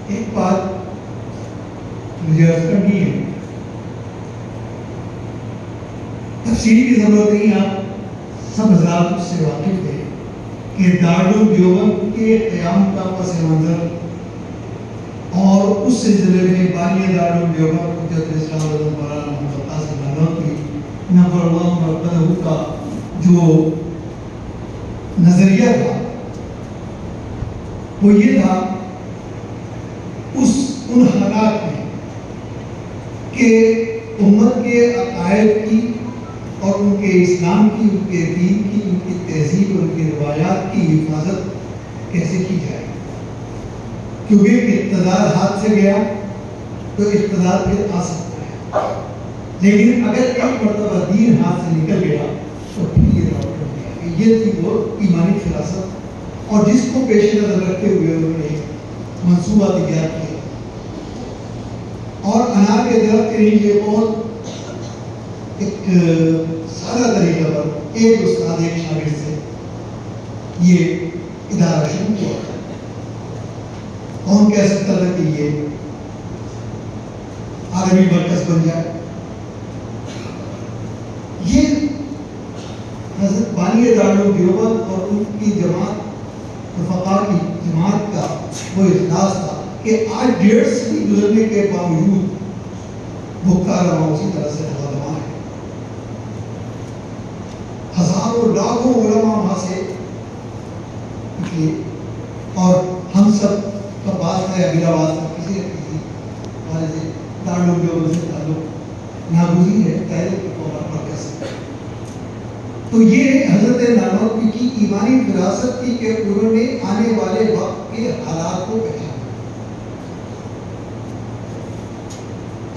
ایک بات مجھے عرض کرنی ہے، تفصیل کی ضرورت نہیں، آپ سب حضرات اس سے واقف تھے کہ دارالعلوم کے قیام کا پس منظر اور اس سلسلے میں بانی دارالعلوم دیوبند حجت الاسلام حضرت مولانا محمد قاسم نانوتوی نور اللہ مرقدہ کا جو نظریہ تھا وہ یہ تھا ان حالات میں کہ امت کے عقائد کی اور ان کے اسلام کی، ان کے دین کی، ان کی تہذیب اور ان کی روایات کی حفاظت کیسے کی جائے، کیونکہ اقتدار ہاتھ سے گیا تو اقتدار پھر آ سکتا ہے، لیکن اگر ایک مرتبہ دین ہاتھ سے نکل گیا تو پھر یہ راوٹ ہو گیا۔ یہ تھی وہ ایمانی فراست، اور جس کو پیش نظر رکھتے ہوئے انہوں نے منصوبہ تیار کیا۔ اور انار کے درخت کے لیے بہت ایک سادہ طریقہ پر ایک استاد ایک شاگرد سے یہ ادارہ شروع ہوا۔ کون کہہ سکتا تھا کہ یہ عالمی مرکز بن جائے؟ یہ حضرت بانی دارالعلوم دیوبند اور ان کی جماعت رفقا کی جماعت کا وہ اخلاص تھا کہ آج 1.5 صدی گزرنے کے باوجود وہ کارواں اسی طرح سے رواں ہے۔ ہزاروں لاکھوں علماء وہاں سے نکلے، اور ہم سب کا بات ہے بلا واسطہ کسی نہ کسی والے سے دارالعلوم دیوبند سے تعلق ناگزیر ہے، پہلے کے مرکز سے۔ تو یہ حضرت نانوتوی کی ایمانی فراست تھی کہ انہوں نے آنے والے وقت کے حالات کو پہچانا۔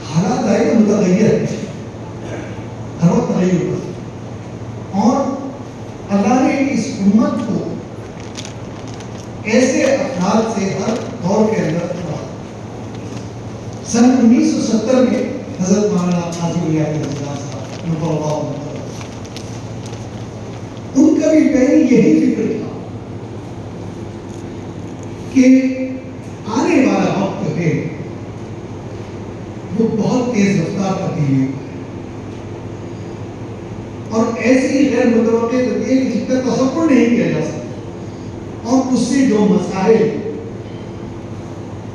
حالات آئے متغیر ہے، ہر وقت تغیر ہوتا، اور اللہ نے اس امت کو ایسے افراد سے ہر دور کے اندر اٹھا۔ سن 1970 میں حضرت مولانا قاضی ولی احمد صاحب نور اللہ علیہ، ان کا بھی پہلے یہی فکر تھا کہ آنے والا وقت ہے وہ بہت تیز رفتار تبدیلی ہے، اور ایسی غیر متوقع تبدیلی جس کا تصور نہیں کیا جا سکتا، اور اس سے جو مسائل،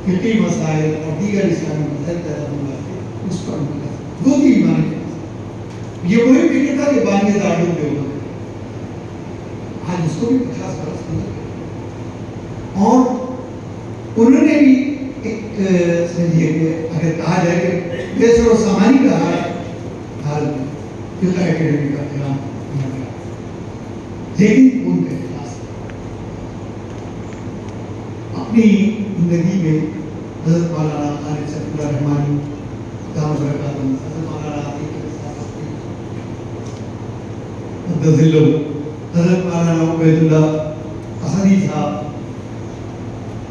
فقہی مسائل اور دیگر اسلامی مسائل پیدا ہونے لگے، اس پر دو تین معنی تھے۔ یہ وہی فکر تھا کہ بانی دارالعلوم دیوبند، آج اس کو بھی 50 برس ہو گئے، اور انہوں نے بھی ایک سمجھیے کہ اگر کہا جائے کہ بیسر و سامانی کا حال فقہ اکیڈمی کا قیام کیا گیا، لیکن ان کے خلاص اپنی زندگی میں حضرت مولانا خالد صفی اللہ رحمانی دامت برکاتہ، حضرت مولانا عاطف مدظلہ، حضرت مولانا عبید اللہ حسنی صاحب،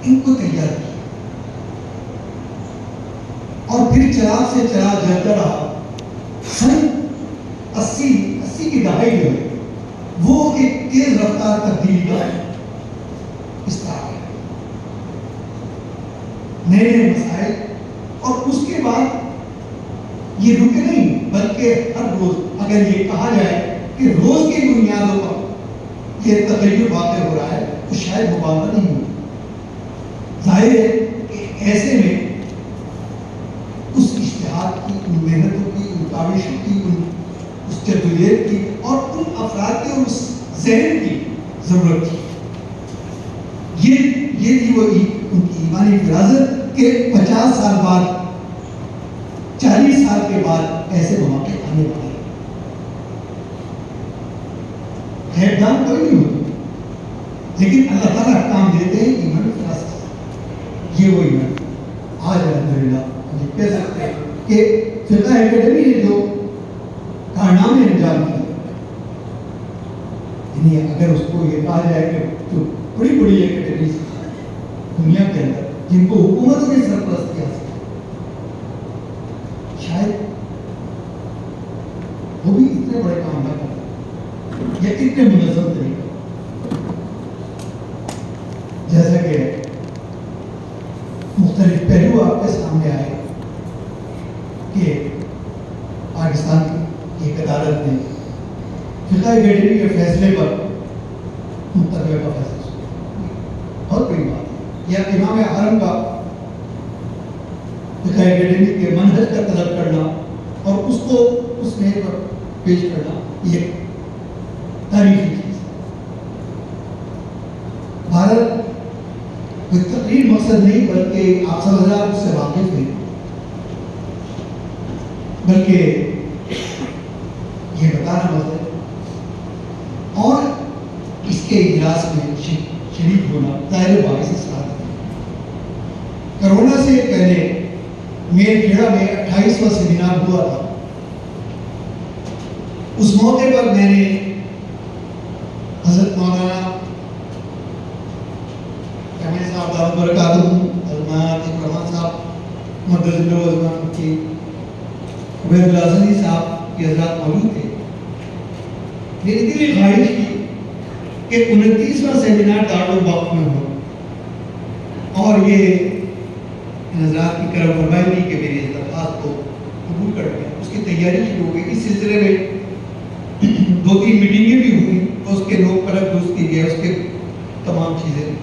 ان کو تیار کیا، اور پھر چراغ سے چراغ جلتا رہا۔ سن 80 کی دہائی جو ہے وہ ایک تیز رفتار تبدیلی کا اس طرح ہے، نئے نئے مسائل، اور اس کے بعد یہ رکے نہیں، بلکہ ہر روز اگر یہ کہا جائے کہ روز کی بنیادوں پر یہ تغیر واقع ہو رہا ہے تو شاید مبالغہ نہیں ہوگا۔ ظاہر ہے کہ ایسے میں اس اشتہار کی، ان محنتوں کی، ان کاوشوں کی، اس جدوجہد کی، اور ان افراد کے اس ذہن کی ضرورت تھی۔ یہ تھی وہ ان کی ایمانی فراست کہ 50 سال بعد، 40 سال کے بعد ایسے مواقع آنے والے ہیں۔ خیر دان کوئی نہیں ہوتا، لیکن اللہ تعالیٰ احکام دیتے ہیں ایمانی فراست، یہ وہ ایمان۔ آج الحمدللہ ہم کہہ سکتے ہیں کہ فقہ اکیڈمی نے جو کارنامے انجام کیے، یعنی اگر اس کو یہ کہا جائے کہ جو بڑی بڑی اکیڈمیز دنیا کے اندر جن کو حکومتوں نے سرپرست کیا، شاید وہ بھی اتنے بڑے کام نہ کرتے یا اتنے منظم طریقے، جیسا کہ مختلف پہلو آپ کے سامنے آئے کہ پاکستان کی ایک عدالت نے فقہ اکیڈمی کے فیصلے پر مقدمے کا فیصلہ سنا. بہت بڑی بات ہے. یا امام حرم کا فقہ اکیڈمی کے منہج کا طلب کرنا اور اس کو اس میز پر پیش کرنا یہ تاریخی چیز ہے. بھارت کوئی تقریر مقصد نہیں بلکہ آپ سب حضرات اس سے واقف ہیں، بلکہ یہ بتانا مقصد اور اس کے اجلاس میں شریک ہونا ظاہر باعث ساتھ ہے. کرونا سے پہلے میل کھیڑا میں 28واں سیمینار ہوا تھا. اس موقع پر میں نے حضرت مولانا کمل صاحب دعوت برکاتہ حضرت رحمان صاحب مدرس الرحمان کی عبید اللہ حسنی صاحب کے حضرات موجود تھے. میری دلی خواہش کی کہ 29واں سیمینار دارالوقوف میں ہو اور یہ حضرات کی کرم فرمائی کی کہ میری اس درخواست کو قبول کر دیا. اس کی تیاری شروع ہو گئی. اس سلسلے میں 2-3 میٹنگیں بھی ہوئی. اس کے لوگ پرک درست کی گئے، اس کے تمام چیزیں.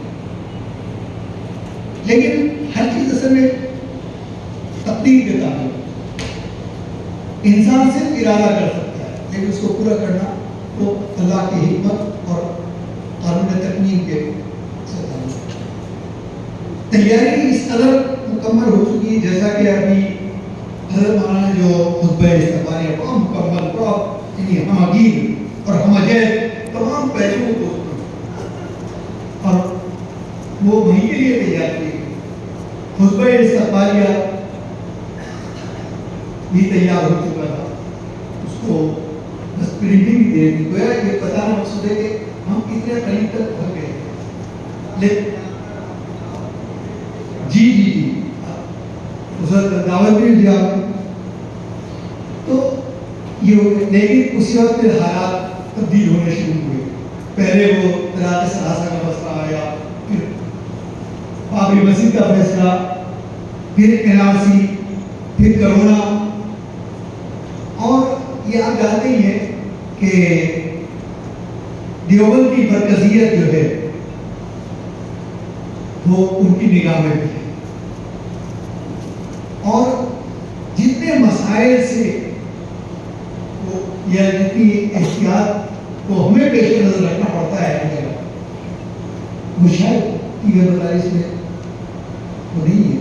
لیکن ہر چیز اصل میں تقدیر کے تابع ہے. انسان صرف ارادہ کر سکتا ہے لیکن اس کو پورا کرنا تو اللہ کی حکمت اور قانون تکمیل کے سے تعلق. تیاری اس قدر مکمل ہو چکی جیسا کہ ابھی حضرت مولانا جو خطبہ استقبالیہ کو مکمل کو ہمگیر اور ہمجید تمام پہلوؤں کو اور وہ وہیں کے لیے تیار کی. خطبہ استقبالیہ بھی تیار ہو چکا تھا. اس کو بس پرنٹنگ بھی دے دی. گویا یہ بتانا مقصود ہے کہ ہم کتنے قریب تک پہنچ گئے. لیکن جی دعوت بھی دیا تو یہ لیکن اسی وقت حالات تبدیل ہونے شروع ہوئے. پہلے وہ طلاق ثلاثہ کا مسئلہ آیا، پھر بابری مسجد کا فیصلہ، پھر NRC، پھر کرونا. اور یہ آپ جانتے ہی ہیں کہ دیوبند کی مرکزیت جو ہے وہ ان کی نگاہ میں بھی ہے اور جتنے مسائل سے یا جتنی احتیاط کو ہمیں پیش نظر رکھنا پڑتا ہے وہ شاید یہ مدارس میں وہ نہیں ہے.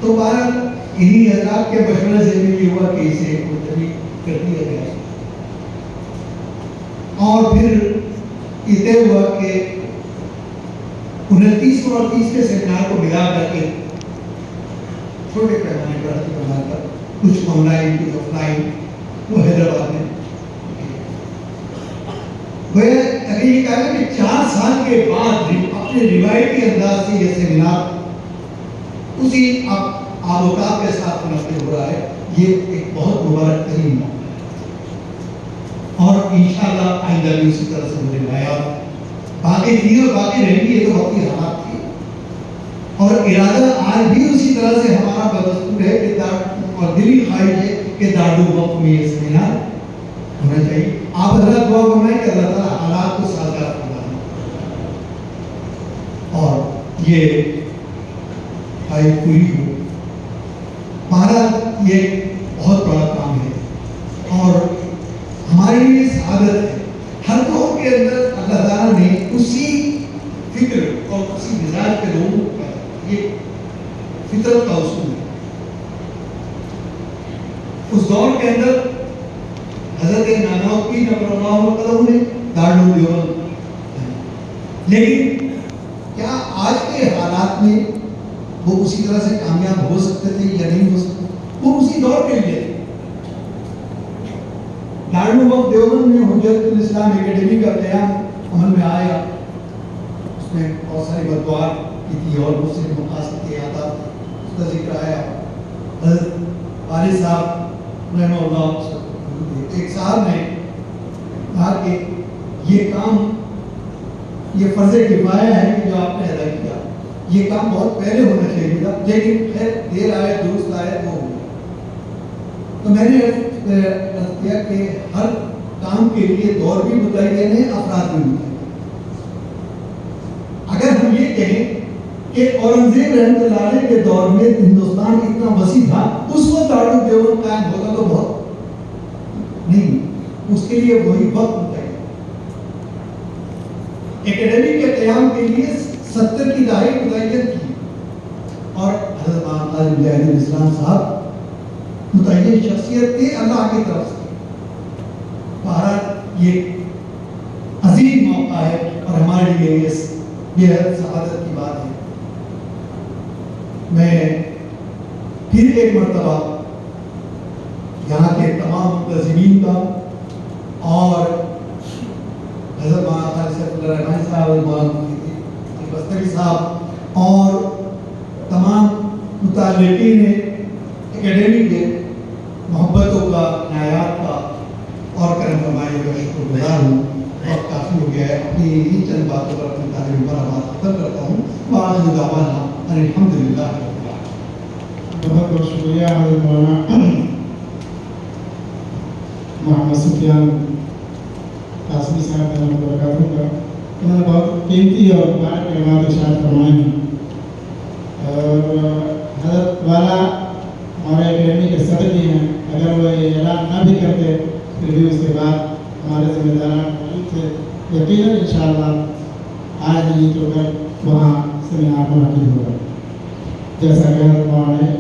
تو بہرحال انہی حضرات کے مشورے سے بھی یہ ہوا کہ اسے ملتوی کر دیا گیا اور پھر یہ طے ہوا کہ 29 اور 30 سیمینار کو ملا کر کے چھوٹے پیمانے پر بنا کر کچھ آن لائن کچھ آف لائن وہ حیدرآباد میں. اگر یہ کہا کہ 4 سال کے بعد اپنے روایتی انداز سے یہ سیمینار اسی آب و تاب کے ساتھ منعقد ہو رہا ہے، یہ ایک بہت مبارک ترین موقع ہے. اور انشاءاللہ آئندہ بھی اسی طرح سے مجھے روایات باقی تھی اور باقی رہیں گی. یہ تو وقتی حالات تھی اور ارادہ آج بھی اسی طرح سے ہمارا بدستور ہے کہ اور دلی خواہش ہے کہ دارالوقوف میں یہ سیمینار ہونا چاہیے. آپ حضرات دعا فرمائیں کہ اللہ تعالیٰ حالات کو سازگار فرمائے اور یہ خواہش پوری ہو. بہرحال یہ بہت بڑا کام ہے اور ہمارے لیے سعادت ہے. ہر قوم کے اندر اللہ تعالیٰ نے اسی فکر اور اسی مزاج کے لوگوں کو پیدا کیا. یہ فطرت کا اصول ہے. اس دور کے اندر حضرت نانوتوی نور اللہ قدم نے دارالعلوم دیوبند، لیکن کیا آج کے حالات میں وہ اسی طرح سے کامیاب ہو سکتے تھے یا نہیں ہو سکتے؟ وہ اسی دور کے لیے دارالعلوم دیوبند میں حجت الاسلام اکیڈمی کا قیام عمل میں آیا. اس میں بہت ساری بدوار کی تھی اور مسلم مقاصد کے احاطہ اس کا ذکر آیا. حضرت والد صاحب رحمہ اللہ ایک صاحب نے کہا کہ یہ کام یہ فرض کفایہ ہے کہ جو آپ نے ادا کیا یہ کام بہت پہلے ہونا چاہیے تھا، لیکن خیر دیر آئے درست آئے وہ ہو گیا۔ تو میں نے عرض کیا کہ ہر کام کے لیے دور بھی متعین ہے، افراد بھی متعین۔ اگر ہم یہ کہیں کہ اورنگزیب رحمۃ اللہ علیہ کے دور میں ہندوستان اتنا وسیع تھا، اس وقت دارالعلوم دیوبند قائم ہوتا تو بہت نہیں، اس کے لیے وہی وقت متعین۔ اکیڈمی کے قیام کے لیے 70 کی دہائی متعین کی، اور حضرت مولانا قاری مجاہد الاسلام صاحب متعین شخصیت تھے اللہ کی طرف سے۔ بہرحال یہ عظیم موقع ہے اور ہمارے لیے یہ بےحد سعادت کی بات ہے۔ میں پھر ایک مرتبہ یہاں کے تمام منتظمین کا اور حضرت مولانا قاری سیف اللہ رحمانی صاحب اور مولانا مفتی بستری صاحب اور تمام متعلقین اکیڈمی کے محبتوں کا، عنایات کا اور کرم فرمائی کا شکر گزار ہوں۔ وقت کافی ہو گیا ہے، اپنی ان چند باتوں پر اپنی تعلیم پر آباد ختم کرتا ہوں۔ وآخر دعوانا ان الحمدللہ رب العالمین۔ بہت بہت شکریہ حضرت مولانا محمد سفیان قاسمی صاحب کا برکاتوں کا، انہوں نے بہت قیمتی اور مبارک کلمات ارشاد فرمائے ہیں، اور حضرت والا ہمارے اکیڈمی کے صدر بھی ہیں، اگر وہ یہ اعلان نہ بھی کرتے پھر بھی اس کے بعد ہمارے ذمہ داران موجود تھے، یقیناً انشاءاللہ آج نہیں تو کل وہاں سیمینار منعقد ہوگا، جیسا کہ حضرت مولانا نے